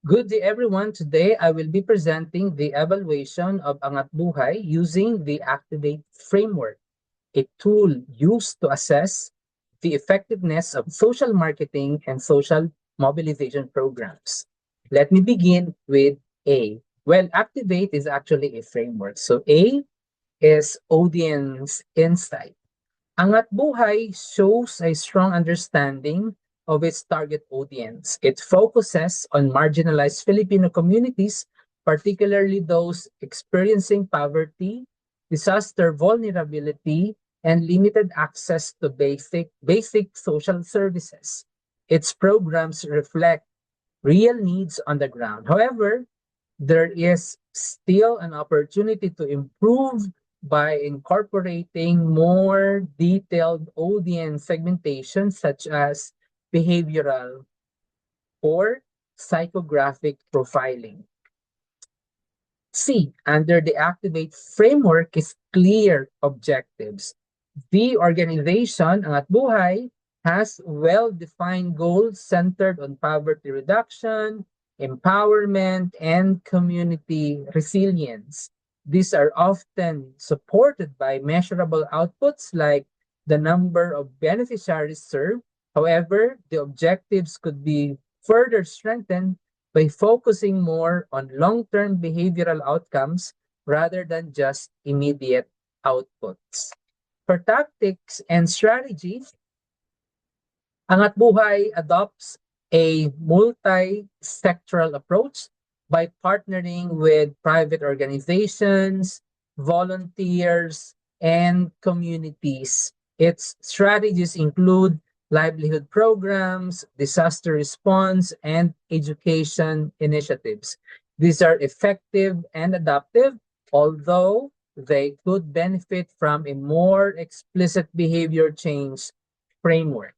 Good day, everyone. Today, I will be presenting the evaluation of Angat Buhay using the Activate framework, a tool used to assess the effectiveness of social marketing and social mobilization programs. Let me begin with A. Well, Activate is actually a framework. So A is audience insight. Angat Buhay shows a strong understanding of its target audience. It focuses on marginalized Filipino communities, particularly those experiencing poverty, disaster vulnerability, and limited access to basic social services. Its programs reflect real needs on the ground. However, there is still an opportunity to improve by incorporating more detailed audience segmentation, such as behavioral or psychographic profiling. C, under the Activate framework is clear objectives. The organization, Angat Buhay, has well-defined goals centered on poverty reduction, empowerment, and community resilience. These are often supported by measurable outputs like the number of beneficiaries served. However, the objectives could be further strengthened by focusing more on long-term behavioral outcomes rather than just immediate outputs. For tactics and strategies, Angat Buhay adopts a multi-sectoral approach by partnering with private organizations, volunteers, and communities. Its strategies include livelihood programs, disaster response, and education initiatives. These are effective and adaptive, although they could benefit from a more explicit behavior change framework.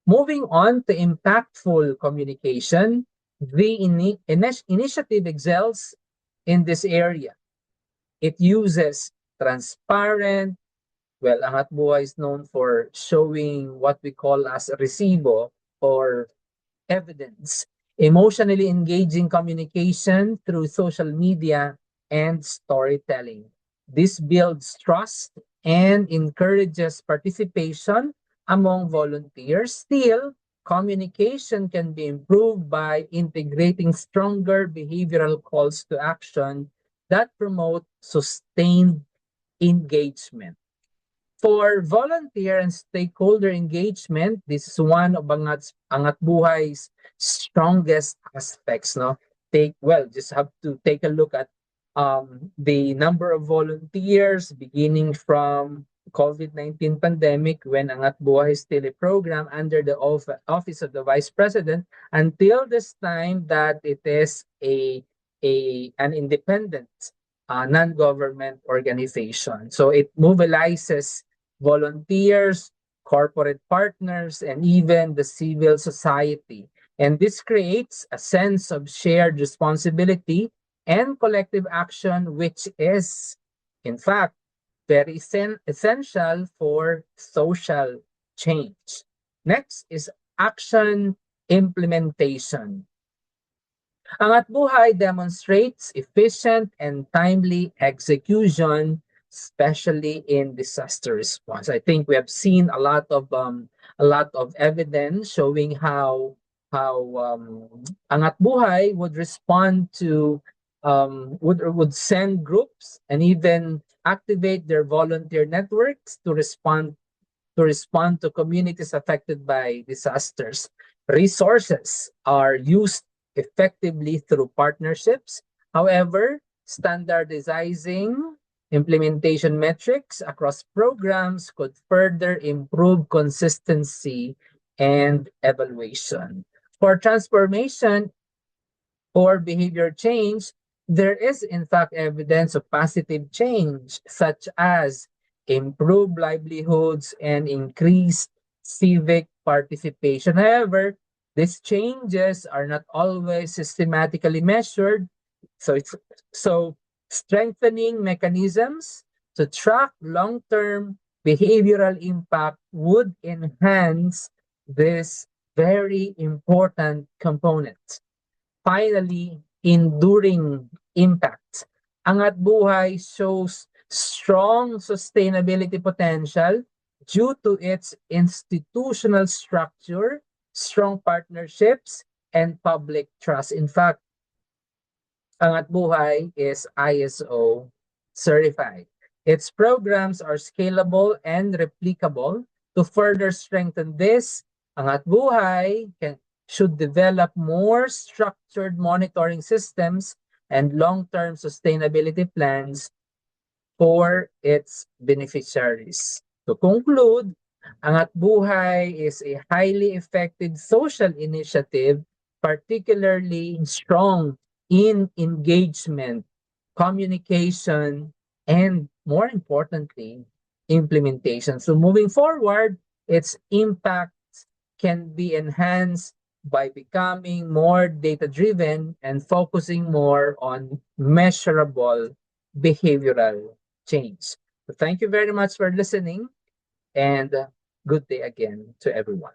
Moving on to impactful communication, the initiative excels in this area. It uses transparent, well, Angat Buhay is known for showing what we call as resibo or evidence, emotionally engaging communication through social media and storytelling. This builds trust and encourages participation among volunteers. Still, communication can be improved by integrating stronger behavioral calls to action that promote sustained engagement. For volunteer and stakeholder engagement, this is one of Angat Buhay's strongest aspects. No, just have to take a look at the number of volunteers beginning from COVID-19 pandemic when Angat Buhay is still a program under the office of the Vice President until this time that it is an independent non-government organization. So it mobilizes volunteers, corporate partners, and even the civil society. And this creates a sense of shared responsibility and collective action, which is, in fact, very essential for social change. Next is action implementation. Angat Buhay demonstrates efficient and timely execution, especially in disaster response. I think we have seen a lot of evidence showing how Angat Buhay would respond to would send groups and even activate their volunteer networks to respond to communities affected by disasters. Resources are used effectively through partnerships. However, standardizing implementation metrics across programs could further improve consistency and evaluation. For transformation or behavior change, there is in fact evidence of positive change, such as improved livelihoods and increased civic participation. However, these changes are not always systematically measured. So strengthening mechanisms to track long-term behavioral impact would enhance this very important component. Finally, enduring impact. Angat Buhay shows strong sustainability potential due to its institutional structure, strong partnerships, and public trust. In fact, Angat Buhay is ISO certified. Its programs are scalable and replicable. To further strengthen this, Angat Buhay should develop more structured monitoring systems and long-term sustainability plans for its beneficiaries. To conclude, Angat Buhay is a highly effective social initiative, particularly strong in engagement, communication, and more importantly, implementation. So moving forward, its impact can be enhanced by becoming more data driven and focusing more on measurable behavioral change. So thank you very much for listening and good day again to everyone.